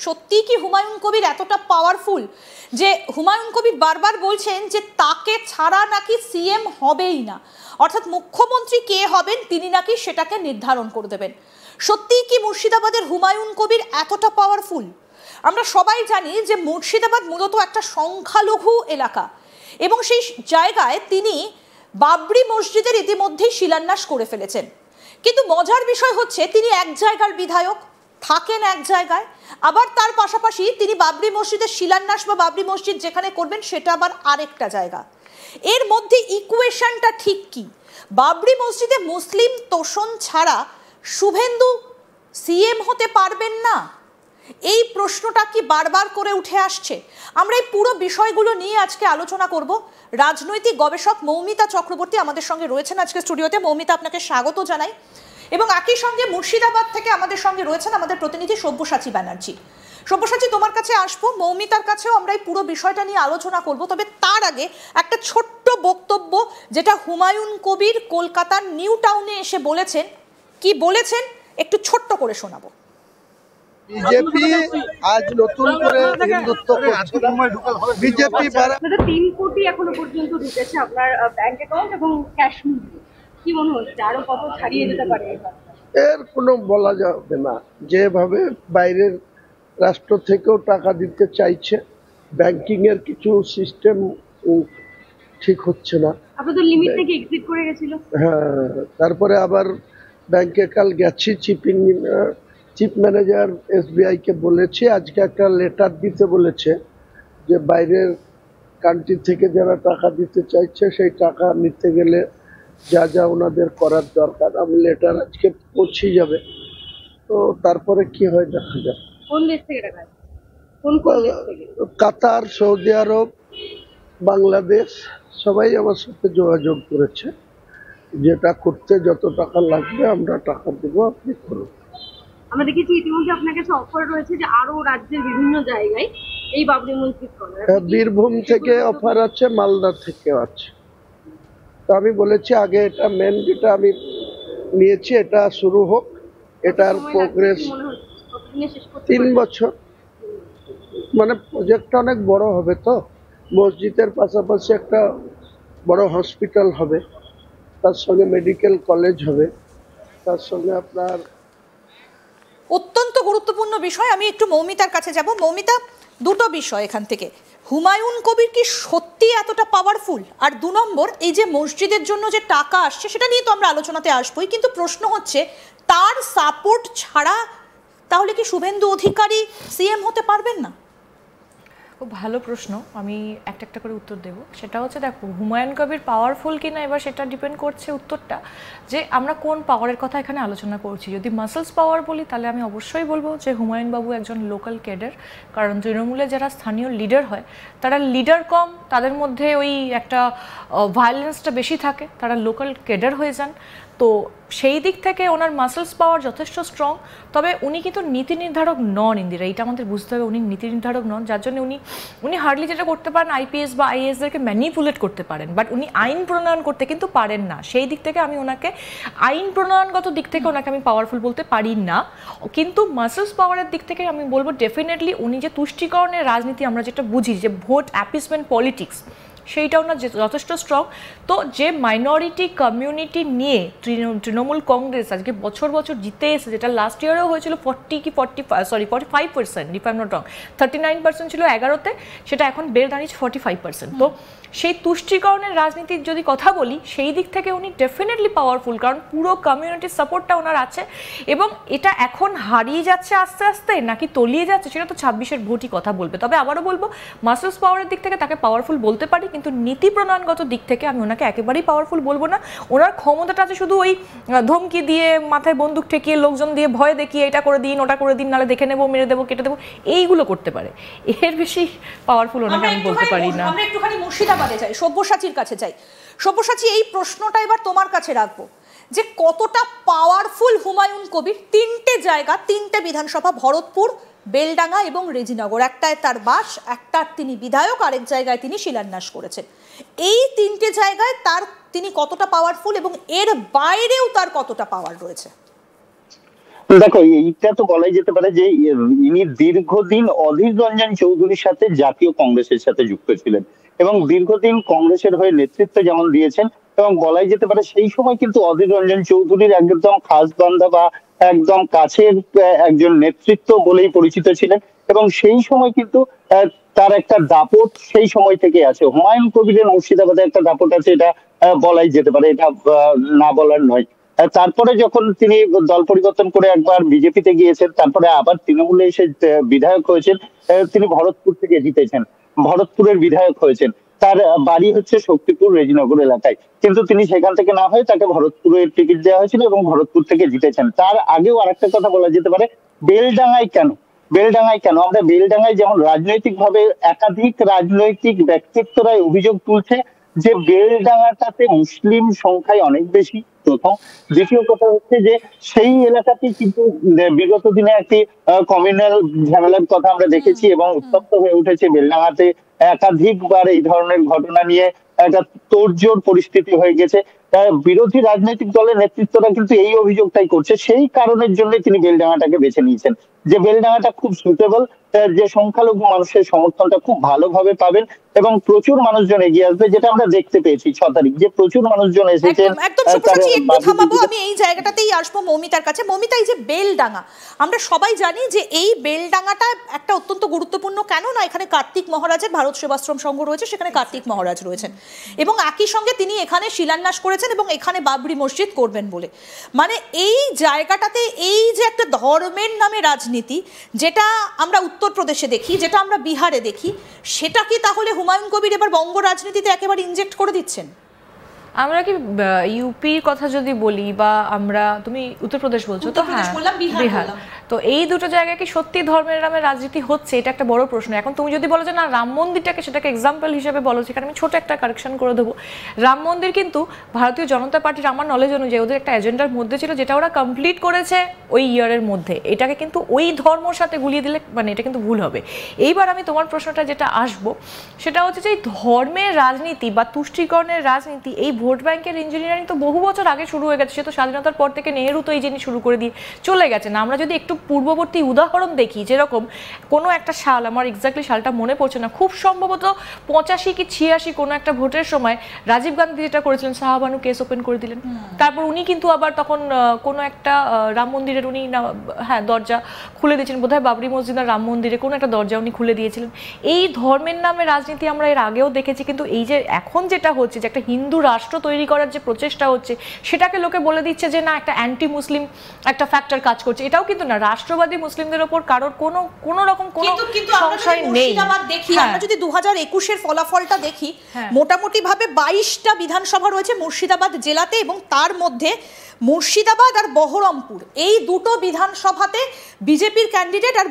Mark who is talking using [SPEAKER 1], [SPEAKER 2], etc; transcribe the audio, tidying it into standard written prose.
[SPEAKER 1] সত্যি কি হুমায়ুন কবির এতটা পাওয়ারফুল যে হুমায়ুন কবির বারবার বলছেন যে তাকে ছাড়া নাকি সিএম হবেই না, অর্থাৎ মুখ্যমন্ত্রী কে হবেন তিনি নাকি সেটাকে নির্ধারণ করে দেবেন? সত্যি কি মুর্শিদাবাদের হুমায়ুন কবির এতটা পাওয়ারফুল? আমরা সবাই জানি যে মুর্শিদাবাদ মূলত একটা সংখ্যালঘু এলাকা এবং সেই জায়গায় তিনি বাবরি মসজিদের ইতিমধ্যেই শিলান্যাস করে ফেলেছেন। কিন্তু মজার বিষয় হচ্ছে তিনি এক জায়গার বিধায়ক, থাকেন এক জায়গায়, আবার তার পাশাপাশি তিনি বাবরি মসজিদের শিলান্যাস বা বাবরি মসজিদ যেখানে করবেন সেটা আবার আরেকটা জায়গা। এর মধ্যে ইকুয়েশনটা ঠিক কি? বাবরি মসজিদে মুসলিম তোষণ ছাড়া শুভেন্দু সিএম হতে পারবেন না? এই প্রশ্নটা কি বারবার করে উঠে আসছে? আমরা এই পুরো বিষয়গুলো নিয়ে আজকে আলোচনা করব। রাজনৈতিক গবেষক মৌমিতা চক্রবর্তী আমাদের সঙ্গে রয়েছেন আজকে স্টুডিওতে। মৌমিতা, আপনাকে স্বাগত জানাই। এবং একই সঙ্গে মুর্শিদাবাদ থেকে আমাদের সঙ্গে রয়েছেন আমাদের প্রতিনিধি সব্যসাচী ব্যানার্জি। সব্যসাচী, তোমার কাছে আসবো, মৌমিতার কাছেও আমরা এই পুরো বিষয়টা নিয়ে আলোচনা করব। তবে তার আগে একটা ছোট্ট বক্তব্য যেটা হুমায়ুন কবির কলকাতার নিউ টাউনে এসে বলেছেন, কি বলেছেন একটু ছোট্ট করে শোনাবো।
[SPEAKER 2] বিজেপি আজ নতুন করে হিন্দুত্ব করছে। বিজেপি
[SPEAKER 3] 3 কোটি এখনো পর্যন্ত ঢুকেছে আপনার ব্যাংক অ্যাকাউন্ট এবং ক্যাশ মূল্য, কি মনে হচ্ছে আরো কত ছাড়িয়ে যেতে পারে?
[SPEAKER 2] এর কোনো বলা যাবে না। যেভাবে বাইরের রাষ্ট্র থেকেও টাকা দিতে চাইছে, ব্যাংকিং এর কিছু সিস্টেম ঠিক হচ্ছে না।
[SPEAKER 3] আপনাদের লিমিট থেকে এক্সিট করে গেছিল।
[SPEAKER 2] হ্যাঁ, তারপরে আবার ব্যাংকে কাল গেছি, চিফ ম্যানেজার এসবিআই কে বলেছে আজকে একটা লেটার দিতে বলেছে যে বাইরের কান্ট্রি থেকে যারা টাকা দিতে চাইছে সেই টাকা নিতে গেলে যা যা ওনাদের করার দরকার, আমি লেটার আজকে পৌঁছে যাবে। তো তারপরে কি হয় দেখা যাক।
[SPEAKER 3] কোন দেশ থেকে টাকা? কোন দেশ থেকে?
[SPEAKER 2] কাতার, সৌদি আরব, বাংলাদেশ সবাই আমার সাথে যোগাযোগ করেছে। যেটা করতে যত টাকা লাগবে আমরা টাকা দেবো, আপনি করুন।
[SPEAKER 3] আমরা দেখেছি ইতিমধ্যে আপনার কাছে অফার রয়েছে যে আরো রাজ্যের বিভিন্ন জায়গায় এই বাবরি মসজিদ করার।
[SPEAKER 2] বীরভূম থেকে অফার আছে, মালদা থেকে আছে। তো আমি বলেছি আগে এটা মেন যেটা আমি নিয়েছি এটা শুরু হোক, এটার প্রোগ্রেস 3 বছর। মানে প্রজেক্টটা অনেক বড় হবে, তো মসজিদের পাশাপাশি একটা বড় হসপিটাল হবে, তার সঙ্গে মেডিকেল কলেজ হবে, তার সঙ্গে আপনার
[SPEAKER 1] অত্যন্ত গুরুত্বপূর্ণ বিষয়। আমি একটু মৌমিতার কাছে যাব। মৌমিতা, দুটো বিষয় এখান থেকে। হুমায়ুন কবির কি সত্যি এতটা পাওয়ারফুল? আর 2 নম্বর, এই যে মসজিদের জন্য যে টাকা আসছে সেটা নিয়ে তো আমরা আলোচনাতে আসবোই, কিন্তু প্রশ্ন হচ্ছে তার সাপোর্ট ছাড়া তাহলে কি শুভেন্দু অধিকারী সিএম হতে পারবেন না?
[SPEAKER 4] খুব ভালো প্রশ্ন, আমি একটা একটা করে উত্তর দেব। সেটা হচ্ছে, দেখো হুমায়ুন কবির পাওয়ারফুল কিনা এবার সেটা ডিপেন্ড করছে উত্তরটা যে আমরা কোন পাওয়ারের কথা এখানে আলোচনা করছি। যদি মাসলস পাওয়ার বলি তাহলে আমি অবশ্যই বলবো যে হুমায়ুন বাবু একজন লোকাল ক্যাডার, কারণ তৃণমূলে যারা স্থানীয় লিডার হয় তারা লিডার কম, তাদের মধ্যে ওই একটা ভায়োলেন্সটা বেশি থাকে, তারা লোকাল ক্যাডার হয়ে যান। তো সেই দিক থেকে ওনার মাসলস পাওয়ার যথেষ্ট স্ট্রং। তবে উনি কিন্তু নীতি নির্ধারক নন ইন্দিরা, এইটা আমাদের বুঝতে হবে। উনি নীতি নির্ধারক নন, যার জন্য উনি হার্ডলি যেটা করতে পারেন আইপিএস বা আইএএসদেরকে ম্যানিপুলেট করতে পারেন, বাট উনি আইন প্রণয়ন করতে কিন্তু পারেন না। সেই দিক থেকে আমি ওনাকে আইন প্রণয়নগত দিক থেকে ওনাকে আমি পাওয়ারফুল বলতে পারি না। কিন্তু মাসলস পাওয়ারের দিক থেকে আমি বলবো ডেফিনেটলি উনি যে তুষ্টিকরণের রাজনীতি আমরা যেটা বুঝি যে ভোট অ্যাপিসমেন্ট পলিটিক্স, সেইটাও না যথেষ্ট স্ট্রং। তো যে মাইনরিটি কমিউনিটি নিয়ে তৃণমূল কংগ্রেস আজকে বছর বছর জিতে এসে, যেটা লাস্ট ইয়ারেও হয়েছিল 45%, if I am not wrong, 39% ছিল 11তে, সেটা এখন বেড়ে দাঁড়িয়েছে 45%। তো সেই তুষ্টিকরণের রাজনীতির যদি কথা বলি সেই দিক থেকে উনি ডেফিনেটলি পাওয়ারফুল, কারণ পুরো কমিউনিটির সাপোর্টটা ওনার আছে। এবং এটা এখন হারিয়ে যাচ্ছে আস্তে আস্তে নাকি তলিয়ে যাচ্ছে সেটা তো 26-এর ভোটই কথা বলবে। তবে আবারও বলবো মাসলস পাওয়ারের দিক থেকে তাকে পাওয়ারফুল বলতে পারি, কিন্তু নীতি প্রণয়নগত দিক থেকে আমি ওনাকে একেবারেই পাওয়ারফুল বলবো না। ওনার ক্ষমতাটা আছে শুধু ওই ধমকি দিয়ে, মাথায় বন্দুক ঠেকিয়ে, লোকজন দিয়ে ভয় দেখিয়ে এটা করে দিন ওটা করে দিন, নাহলে দেখে নেবো, মেরে দেবো, কেটে দেবো, এইগুলো করতে পারে। এর বেশি পাওয়ারফুল ওনাকে আমি বলতে পারি না।
[SPEAKER 1] আমরা একটুখানি মুর্শিদাবাদে যাই, সব্যসাচীর কাছে যাই। সব্যসাচী, এই প্রশ্নটা এবার তোমার কাছে রাখবো যে কতটা পাওয়ারফুল হুমায়ুন কবির। 3টে জায়গা, 3টে বিধানসভা, ভরতপুর, বেলডাঙ্গা এবং রেজিনগর, একটায় তার বাস, একটার তিনি বিধায়ক, আরেক জায়গায় তিনি শিলান্যাস করেছেন। এই 3টে জায়গায় তিনি কতটা পাওয়ারফুল এবং এর বাইরেও তার কতটা পাওয়ার রয়েছে?
[SPEAKER 5] দেখো, এইটা তো বলাই যেতে পারে যে ইনি দীর্ঘদিন অধীর রঞ্জন চৌধুরীর সাথে জাতীয় কংগ্রেসের সাথে যুক্ত ছিলেন এবং দীর্ঘদিন কংগ্রেসের হয়ে নেতৃত্ব যেমন দিয়েছেন, এবং বলাই যেতে পারে সেই সময় কিন্তু অধীর রঞ্জন চৌধুরীর একদম খাস বান্ধা বা একদম কাছের একজন নেতৃত্ব বলেই পরিচিত ছিলেন। এবং সেই সময় কিন্তু তার একটা দাপট সেই সময় থেকে আছে। হুমায়ুন কবিরের মুর্শিদাবাদে একটা দাপট আছে, এটা বলাই যেতে পারে, এটা না বলার নয়। তারপরে যখন তিনি দল পরিবর্তন করে একবার বিজেপিতে গিয়েছেন, তারপরে আবার তৃণমূলে এসে বিধায়ক হয়েছেন। তিনি ভরতপুর থেকে জিতেছেন, ভরতপুরের বিধায়ক হয়েছেন। তার বাড়ি হচ্ছে শক্তিপুর রেজিনগর এলাকায়, কিন্তু তিনি সেখান থেকে না হয়ে তাকে ভরতপুরের টিকিট দেওয়া হয়েছিল এবং ভরতপুর থেকে জিতেছেন। তার আগেও আরেকটা কথা বলা যেতে পারে, বেলডাঙ্গায় কেন, বেলডাঙ্গায় কেন আমরা বেলডাঙ্গায় যেমন রাজনৈতিক ভাবে একাধিক রাজনৈতিক ব্যক্তিত্বরাই অভিযোগ তুলছে যে বেলডাঙ্গাটাতে মুসলিম সংখ্যায় অনেক বেশি, প্রথম। দ্বিতীয় কথা হচ্ছে যে সেই এলাকাতে কিন্তু বিগত দিনে একটি কমিউনাল ঝামেলার কথা আমরা দেখেছি এবং উত্তপ্ত হয়ে উঠেছে বেলডাঙ্গাতে। একাধিকবার এই ধরনের ঘটনা নিয়ে একটা তোড়জোড় পরিস্থিতি হয়ে গেছে। বিরোধী রাজনৈতিক দলের নেতৃত্বরা কিন্তু এই অভিযোগটাই করছে। সেই কারণের জন্য তিনি বেলডাঙ্গাটাকে বেছে নিয়েছেন, যে বেলডাঙ্গাটা খুব সুইটেবল, যে সংখ্যালঘু মানুষের সমর্থনটা খুব ভালোভাবে পাবেন এবং প্রচুর মানুষজন এগিয়ে আসবে, যেটা আমরা দেখতে পেয়েছি 6 তারিখ, যে প্রচুর মানুষজন এসেছেন।
[SPEAKER 1] একদম সুপ্রসাদজি, একটু থামাবো, আমি এই জায়গাটাতেই আসবো মৌমিতার কাছে। মৌমিতা, এই যে বেলডাঙ্গা, আমরা সবাই জানি যে এই বেলডাঙ্গাটা একটা অত্যন্ত গুরুত্বপূর্ণ, কেন না এখানে কার্তিক মহারাজের ভারত সেবাশ্রম সংঘ রয়েছে, সেখানে কার্তিক মহারাজ রয়েছেন এবং একই সঙ্গে তিনি এখানে শিলান্যাস করেছেন এবং এখানে বাবরি মসজিদ করবেন বলে। মানে এই জায়গাটাতে এই যে একটা ধর্মের নামে রাজনীতি, যেটা আমরা উত্তরপ্রদেশে দেখি, যেটা আমরা বিহারে দেখি, সেটা কি তাহলে হুমায়ুন কবির এবার বঙ্গ রাজনীতিতে একেবারে ইনজেক্ট করে দিচ্ছেন?
[SPEAKER 4] আমরা কি ইউপির কথা যদি বলি, বা আমরা, তুমি উত্তরপ্রদেশ বলছো তো, হ্যাঁ বিহার, তো এই দুটো জায়গায় কি সত্যি ধর্মের নামে রাজনীতি হচ্ছে? এটা একটা বড় প্রশ্ন। এখন তুমি যদি বলো যে না রাম মন্দিরটাকে, সেটাকে এক্সাম্পল হিসেবে বলো, সেখানে আমি ছোট একটা কারেকশন করে দেবো। রাম মন্দির কিন্তু ভারতীয় জনতা পার্টির, আমার নলেজ অনুযায়ী, ওদের একটা এজেন্ডার মধ্যে ছিল, যেটা ওরা কমপ্লিট করেছে ওই ইয়ারের মধ্যে। এটাকে কিন্তু ওই ধর্মর সাথে গুলিয়ে দিলে মানে এটা কিন্তু ভুল হবে। এইবার আমি তোমার প্রশ্নটা যেটা আসবো, সেটা হচ্ছে যে ধর্মের রাজনীতি বা তুষ্টিকরণের রাজনীতি, এই ভোট ব্যাংকের ইঞ্জিনিয়ারিং তো বহু বছর আগে শুরু হয়ে গেছে। সে তো স্বাধীনতার পর থেকে নেহেরু তো এই জিনিস শুরু করে দিয়ে চলে গেছে না। আমরা যদি একটু পূর্ববর্তী উদাহরণ দেখি, যেরকম কোনো একটা সাল, আমার এক্স্যাক্টলি সালটা মনে পড়ছে না, খুব সম্ভবত 85 কি 86 কোনো একটা ভোটের সময় রাজীব গান্ধী যেটা করেছিলেন, শাহবানু কেস ওপেন করে দিলেন। তারপর উনি কিন্তু আবার তখন কোনো একটা রাম মন্দিরের উনি দরজা খুলে দিয়েছিলেন, বোধহয় বাবরি মসজিদ আর রাম মন্দিরে কোনো একটা দরজা উনি খুলে দিয়েছিলেন। এই ধর্মের নামে রাজনীতি আমরা এর আগেও দেখেছি, কিন্তু এই যে এখন যেটা হচ্ছে, যে একটা হিন্দু রাষ্ট্র তৈরি করার যে প্রচেষ্টা হচ্ছে, সেটাকে লোকে বলে দিচ্ছে যে না একটা অ্যান্টি মুসলিম একটা ফ্যাক্টর কাজ করছে। এটাও কিন্তু না, রাষ্ট্রবাদী মুসলিমদের উপর কারোর কোনো রকম কোনো সংশয় নেই।
[SPEAKER 1] আমরা যদি 2021-এর ফলাফলটা দেখি, মোটামুটি ভাবে 22টা বিধানসভা রয়েছে মুর্শিদাবাদ জেলাতে, এবং তার মধ্যে মুর্শিদাবাদ আর বহরমপুর, এই দুটো বিধানসভাতে বিজেপির ক্যান্ডিডেট আর